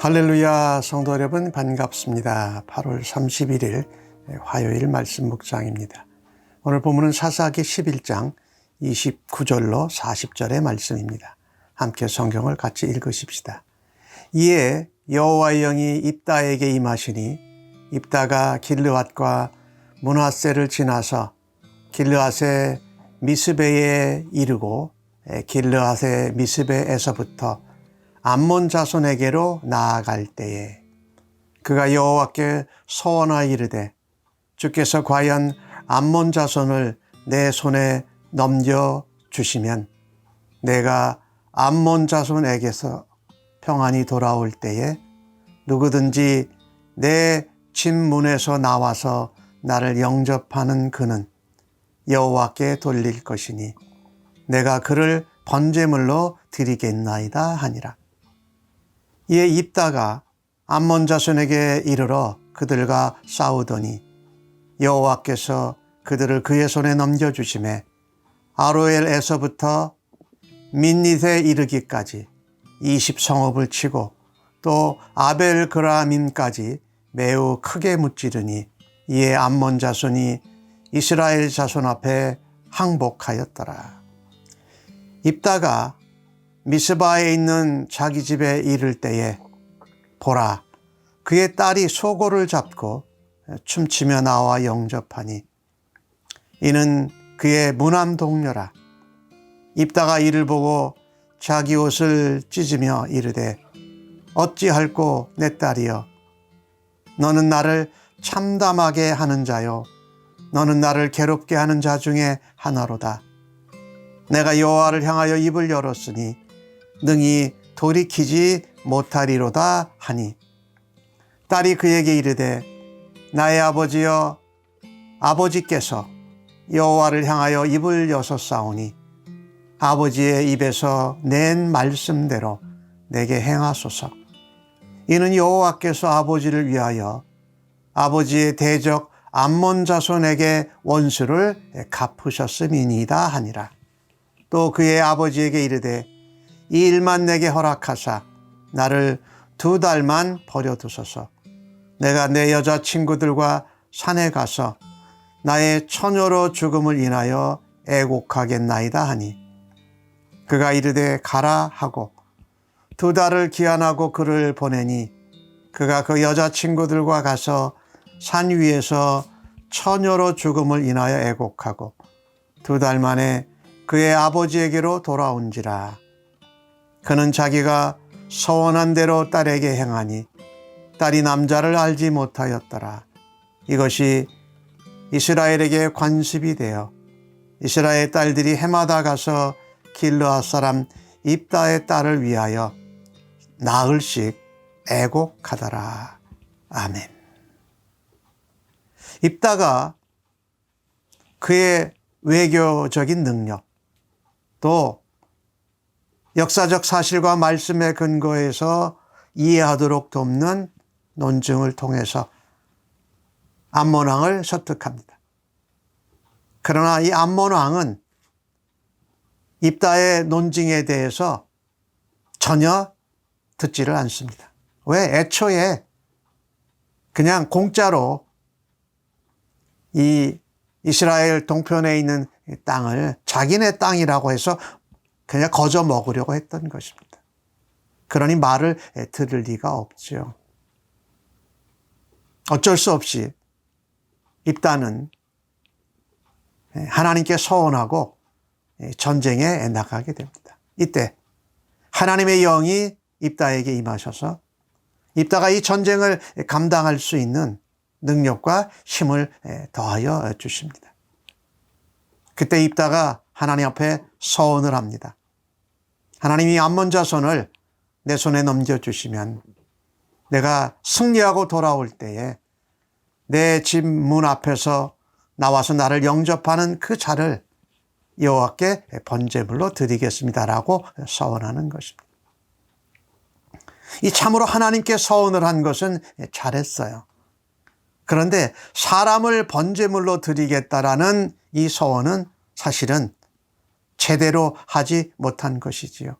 할렐루야, 성도 여러분 반갑습니다. 8월 31일 화요일 말씀 묵상입니다. 오늘 본문은 사사기 11장 29절로 40절의 말씀입니다. 함께 성경을 같이 읽으십시다. 이에 여호와의 영이 입다에게 임하시니 입다가 길르앗과 므낫세를 지나서 길르앗의 미스베에 이르고 길르앗의 미스베에서부터 암몬 자손에게로 나아갈 때에 그가 여호와께 소원하여 이르되 주께서 과연 암몬 자손을 내 손에 넘겨주시면 내가 암몬 자손에게서 평안히 돌아올 때에 누구든지 내 집 문에서 나와서 나를 영접하는 그는 여호와께 돌릴 것이니 내가 그를 번제물로 드리겠나이다 하니라. 이에 입다가 암몬 자손에게 이르러 그들과 싸우더니 여호와께서 그들을 그의 손에 넘겨주시매 아로엘에서부터 민닛에 이르기까지 20성읍을 치고 또 아벨그라밈까지 매우 크게 무찌르니 이에 암몬 자손이 이스라엘 자손 앞에 항복하였더라. 입다가 미스바에 있는 자기 집에 이를 때에 보라, 그의 딸이 소고를 잡고 춤추며 나와 영접하니 이는 그의 무남 동료라. 입다가 이를 보고 자기 옷을 찢으며 이르되 어찌할꼬 내 딸이여, 너는 나를 참담하게 하는 자요 너는 나를 괴롭게 하는 자 중에 하나로다. 내가 여호와를 향하여 입을 열었으니 능히 돌이키지 못하리로다 하니 딸이 그에게 이르되 나의 아버지여, 아버지께서 여호와를 향하여 입을 여셨사오니 아버지의 입에서 낸 말씀대로 내게 행하소서. 이는 여호와께서 아버지를 위하여 아버지의 대적 암몬 자손에게 원수를 갚으셨음이니이다 하니라. 또 그의 아버지에게 이르되 이 일만 내게 허락하사 나를 2달만 버려두소서. 내가 내 여자친구들과 산에 가서 나의 처녀로 죽음을 인하여 애곡하겠나이다 하니 그가 이르되 가라 하고 2달을 기한하고 그를 보내니 그가 그 여자친구들과 가서 산 위에서 처녀로 죽음을 인하여 애곡하고 2달 만에 그의 아버지에게로 돌아온지라. 그는 자기가 소원한 대로 딸에게 행하니 딸이 남자를 알지 못하였더라. 이것이 이스라엘에게 관습이 되어 이스라엘 딸들이 해마다 가서 길르앗 사람 입다의 딸을 위하여 나흘씩 애곡하더라. 아멘. 입다가 그의 외교적인 능력, 또 역사적 사실과 말씀에 근거해서 이해하도록 돕는 논증을 통해서 암몬 왕을 설득합니다. 그러나 이 암몬 왕은 입다의 논증에 대해서 전혀 듣지를 않습니다. 왜? 애초에 그냥 공짜로 이 이스라엘 동편에 있는 땅을 자기네 땅이라고 해서 그냥 거저 먹으려고 했던 것입니다. 그러니 말을 들을 리가 없죠. 어쩔 수 없이 입다는 하나님께 서원하고 전쟁에 나가게 됩니다. 이때 하나님의 영이 입다에게 임하셔서 입다가 이 전쟁을 감당할 수 있는 능력과 힘을 더하여 주십니다. 그때 입다가 하나님 앞에 서원을 합니다. 하나님이 암몬 자손을 내 손에 넘겨주시면 내가 승리하고 돌아올 때에 내 집 문 앞에서 나와서 나를 영접하는 그 자를 여호와께 번제물로 드리겠습니다라고 서원하는 것입니다. 이 참으로 하나님께 서원을 한 것은 잘했어요. 그런데 사람을 번제물로 드리겠다라는 이 서원은 사실은 제대로 하지 못한 것이지요.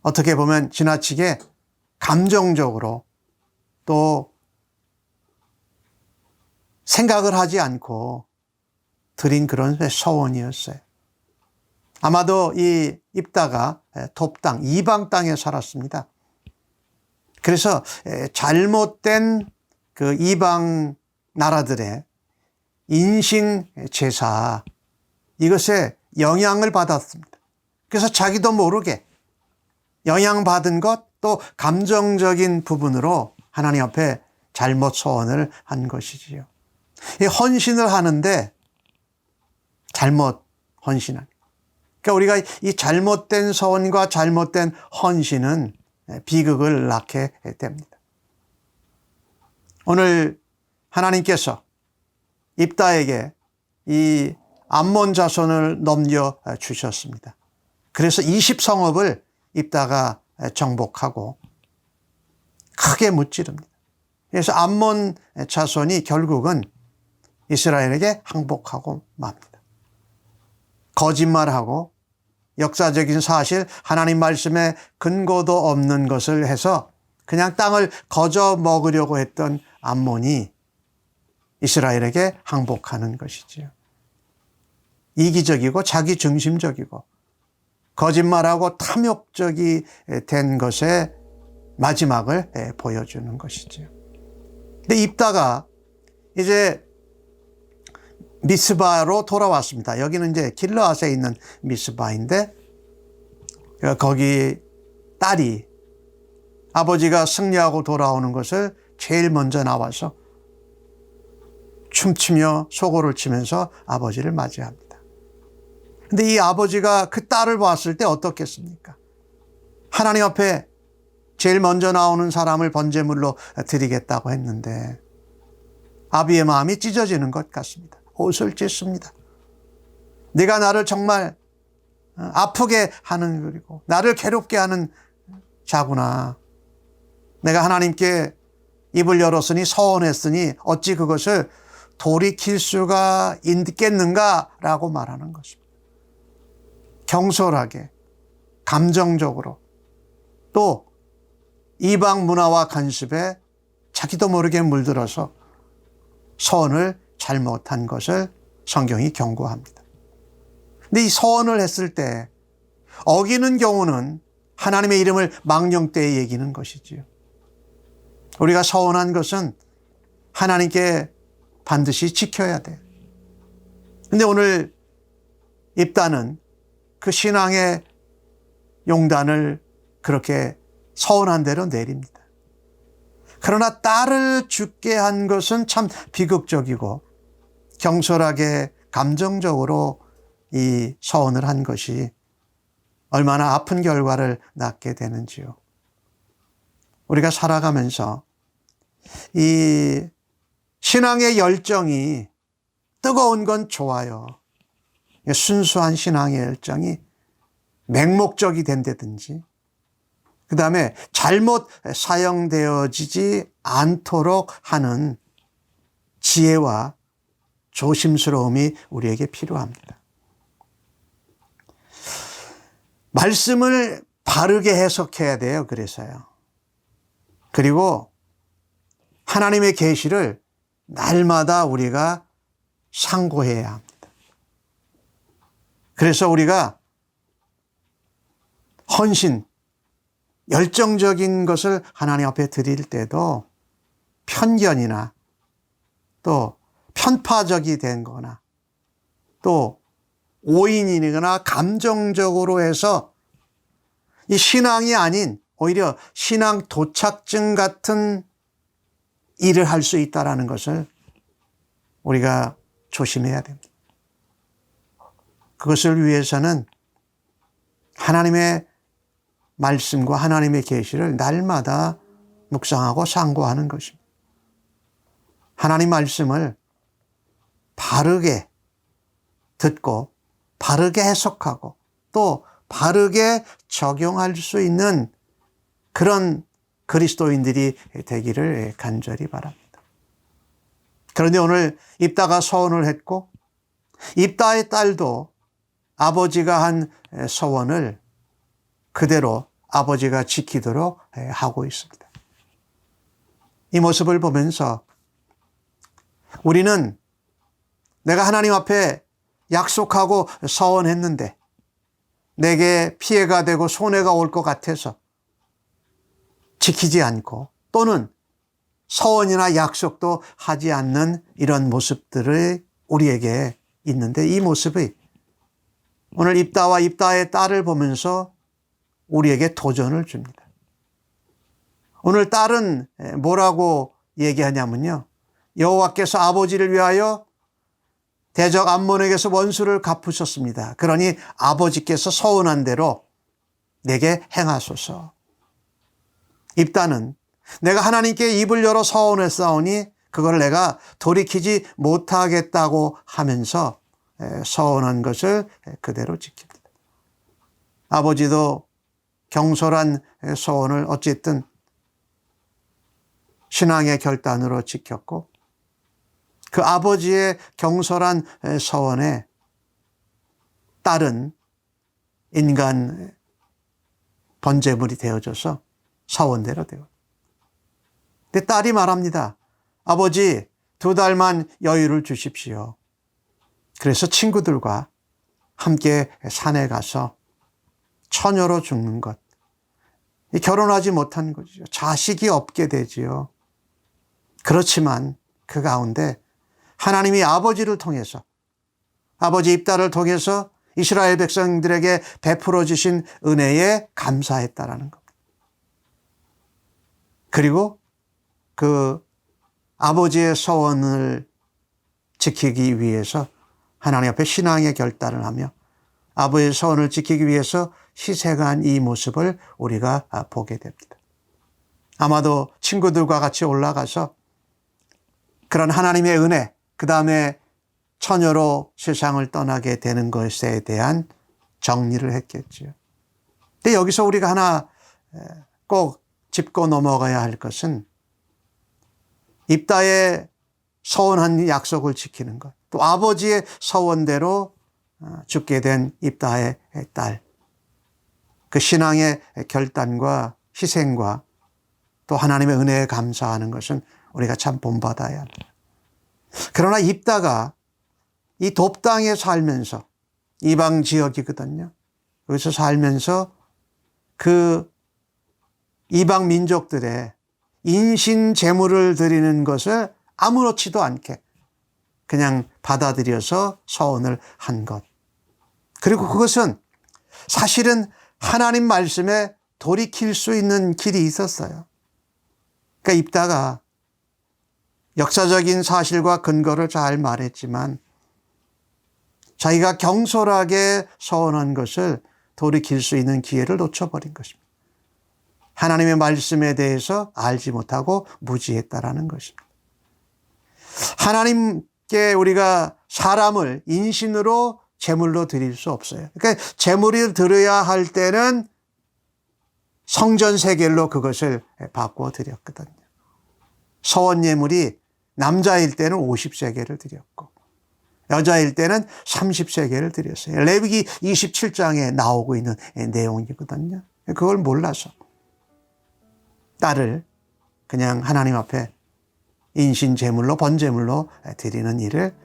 어떻게 보면 지나치게 감정적으로 또 생각을 하지 않고 드린 그런 서원이었어요. 아마도 이 입다가 톱 땅, 이방 땅에 살았습니다. 그래서 잘못된 그 이방 나라들의 인신 제사, 이것에 영향을 받았습니다. 그래서 자기도 모르게 영향받은 것, 또 감정적인 부분으로 하나님 앞에 잘못 소원을 한 것이지요. 이 헌신을 하는데 잘못 헌신하는. 그러니까 우리가 이 잘못된 소원과 잘못된 헌신은 비극을 낳게 됩니다. 오늘 하나님께서 입다에게 이 암몬 자손을 넘겨주셨습니다. 그래서 20성읍을 입다가 정복하고 크게 무찌릅니다. 그래서 암몬 자손이 결국은 이스라엘에게 항복하고 맙니다. 거짓말하고 역사적인 사실, 하나님 말씀에 근거도 없는 것을 해서 그냥 땅을 거저 먹으려고 했던 암몬이 이스라엘에게 항복하는 것이지요. 이기적이고 자기중심적이고 거짓말하고 탐욕적이 된 것의 마지막을 보여주는 것이지요. 근데 입다가 이제 미스바로 돌아왔습니다. 여기는 이제 길르앗에 있는 미스바인데 거기 딸이 아버지가 승리하고 돌아오는 것을 제일 먼저 나와서 춤추며 소고를 치면서 아버지를 맞이합니다. 근데 이 아버지가 그 딸을 봤을 때 어떻겠습니까? 하나님 앞에 제일 먼저 나오는 사람을 번제물로 드리겠다고 했는데 아비의 마음이 찢어지는 것 같습니다. 옷을 찢습니다. 네가 나를 정말 아프게 하는, 그리고 나를 괴롭게 하는 자구나. 내가 하나님께 입을 열었으니 서원했으니 어찌 그것을 돌이킬 수가 있겠는가라고 말하는 것입니다. 경솔하게, 감정적으로, 또 이방 문화와 간습에 자기도 모르게 물들어서 서원을 잘못한 것을 성경이 경고합니다. 근데 이 서원을 했을 때 어기는 경우는 하나님의 이름을 망령되이 여기는 것이지요. 우리가 서원한 것은 하나님께 반드시 지켜야 돼요. 근데 오늘 입다는 그 신앙의 용단을 그렇게 서원한 대로 내립니다. 그러나 딸을 죽게 한 것은 참 비극적이고 경솔하게 감정적으로 이 서원을 한 것이 얼마나 아픈 결과를 낳게 되는지요. 우리가 살아가면서 이 신앙의 열정이 뜨거운 건 좋아요. 순수한 신앙의 열정이 맹목적이 된다든지, 그 다음에 잘못 사용되어지지 않도록 하는 지혜와 조심스러움이 우리에게 필요합니다. 말씀을 바르게 해석해야 돼요. 그래서요. 그리고 하나님의 계시를 날마다 우리가 상고해야 합니다. 그래서 우리가 헌신, 열정적인 것을 하나님 앞에 드릴 때도 편견이나 또 편파적이 된 거나 또 오인이거나 감정적으로 해서 이 신앙이 아닌 오히려 신앙 도착증 같은 일을 할 수 있다는 것을 우리가 조심해야 됩니다. 그것을 위해서는 하나님의 말씀과 하나님의 계시를 날마다 묵상하고 상고하는 것입니다. 하나님 말씀을 바르게 듣고 바르게 해석하고 또 바르게 적용할 수 있는 그런 그리스도인들이 되기를 간절히 바랍니다. 그런데 오늘 입다가 서원을 했고 입다의 딸도 아버지가 한 서원을 그대로 아버지가 지키도록 하고 있습니다. 이 모습을 보면서 우리는 내가 하나님 앞에 약속하고 서원했는데 내게 피해가 되고 손해가 올 것 같아서 지키지 않고 또는 서원이나 약속도 하지 않는 이런 모습들이 우리에게 있는데 이 모습이 오늘 입다와 입다의 딸을 보면서 우리에게 도전을 줍니다. 오늘 딸은 뭐라고 얘기하냐면요. 여호와께서 아버지를 위하여 대적 암몬에게서 원수를 갚으셨습니다. 그러니 아버지께서 서운한 대로 내게 행하소서. 입다는 내가 하나님께 입을 열어 서원했사오니 그걸 내가 돌이키지 못하겠다고 하면서 서원한 것을 그대로 지킵니다. 아버지도 경솔한 서원을 어쨌든 신앙의 결단으로 지켰고 그 아버지의 경솔한 서원에 딸은 인간 번제물이 되어져서 서원대로 되고. 근데 딸이 말합니다. 아버지 2달만 여유를 주십시오. 그래서 친구들과 함께 산에 가서 처녀로 죽는 것. 결혼하지 못한 거죠. 자식이 없게 되지요. 그렇지만 그 가운데 하나님이 아버지를 통해서 아버지 입다를 통해서 이스라엘 백성들에게 베풀어 주신 은혜에 감사했다라는 겁니다. 그리고 그 아버지의 서원을 지키기 위해서 하나님 앞에 신앙의 결단을 하며 아버지의 서원을 지키기 위해서 희생한 이 모습을 우리가 보게 됩니다. 아마도 친구들과 같이 올라가서 그런 하나님의 은혜, 그 다음에 처녀로 세상을 떠나게 되는 것에 대한 정리를 했겠지요. 근데 여기서 우리가 하나 꼭 짚고 넘어가야 할 것은 입다의 서원한 약속을 지키는 것, 또 아버지의 서원대로 죽게 된 입다의 딸, 그 신앙의 결단과 희생과 또 하나님의 은혜에 감사하는 것은 우리가 참 본받아야 합니다. 그러나 입다가 이 돕당에 살면서 이방 지역이거든요. 여기서 살면서 그 이방 민족들의 인신 제물을 드리는 것을 아무렇지도 않게 그냥 받아들여서 서원을 한 것. 그리고 그것은 사실은 하나님 말씀에 돌이킬 수 있는 길이 있었어요. 그러니까 입다가 역사적인 사실과 근거를 잘 말했지만 자기가 경솔하게 서원한 것을 돌이킬 수 있는 기회를 놓쳐버린 것입니다. 하나님의 말씀에 대해서 알지 못하고 무지했다라는 것입니다. 하나님께 우리가 사람을 인신으로 제물로 드릴 수 없어요. 그러니까 제물을 드려야 할 때는 성전 세겔로 그것을 바꿔 드렸거든요. 서원 예물이 남자일 때는 50세겔을 드렸고 여자일 때는 30세겔을 드렸어요. 레위기 27장에 나오고 있는 내용이거든요. 그걸 몰라서 딸을 그냥 하나님 앞에 인신 제물로 번제물로 드리는 일을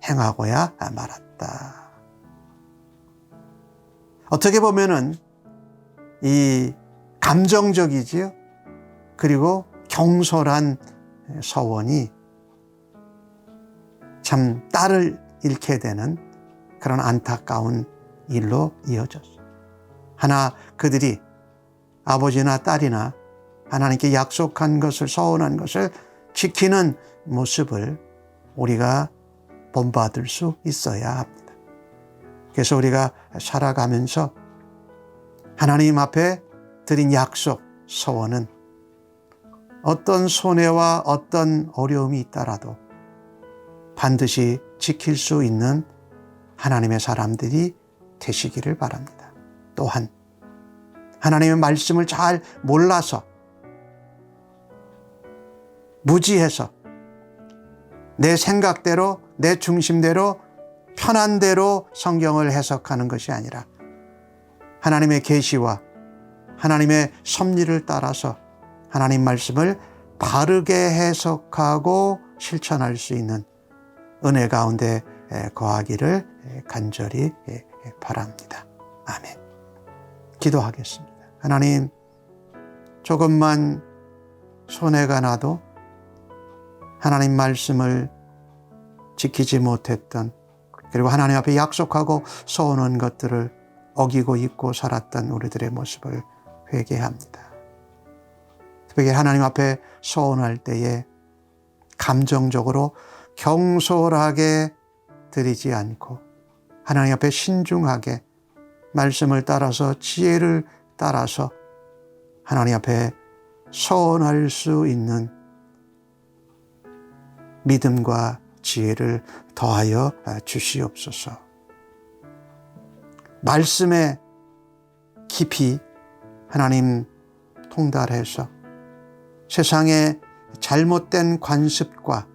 행하고야 말았다. 어떻게 보면은 이 감정적이지요. 그리고 경솔한 서원이 참 딸을 잃게 되는 그런 안타까운 일로 이어졌어요. 하나 그들이 아버지나 딸이나 하나님께 약속한 것을 서원한 것을 지키는 모습을 우리가 본받을 수 있어야 합니다. 그래서 우리가 살아가면서 하나님 앞에 드린 약속, 서원은 어떤 손해와 어떤 어려움이 있더라도 반드시 지킬 수 있는 하나님의 사람들이 되시기를 바랍니다. 또한 하나님의 말씀을 잘 몰라서 무지해서 내 생각대로 내 중심대로 편한 대로 성경을 해석하는 것이 아니라 하나님의 계시와 하나님의 섭리를 따라서 하나님 말씀을 바르게 해석하고 실천할 수 있는 은혜 가운데 거하기를 간절히 바랍니다. 아멘. 기도하겠습니다. 하나님, 조금만 손해가 나도 하나님 말씀을 지키지 못했던, 그리고 하나님 앞에 약속하고 서운한 것들을 어기고 잊고 살았던 우리들의 모습을 회개합니다. 특별히 하나님 앞에 서운할 때에 감정적으로 경솔하게 드리지 않고 하나님 앞에 신중하게 말씀을 따라서 지혜를 따라서 하나님 앞에 서원할 수 있는 믿음과 지혜를 더하여 주시옵소서. 말씀에 깊이 하나님 통달해서 세상의 잘못된 관습과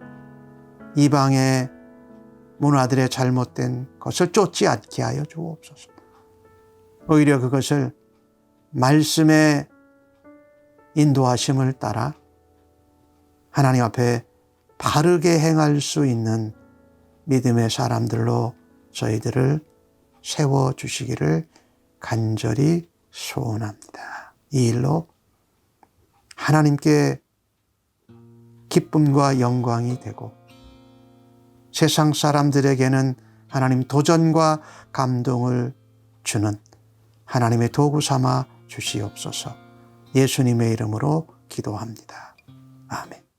이방의 문화들의 잘못된 것을 쫓지 않게 하여 주옵소서. 오히려 그것을 말씀의 인도하심을 따라 하나님 앞에 바르게 행할 수 있는 믿음의 사람들로 저희들을 세워주시기를 간절히 소원합니다. 이 일로 하나님께 기쁨과 영광이 되고 세상 사람들에게는 하나님 도전과 감동을 주는 하나님의 도구 삼아 주시옵소서. 예수님의 이름으로 기도합니다. 아멘.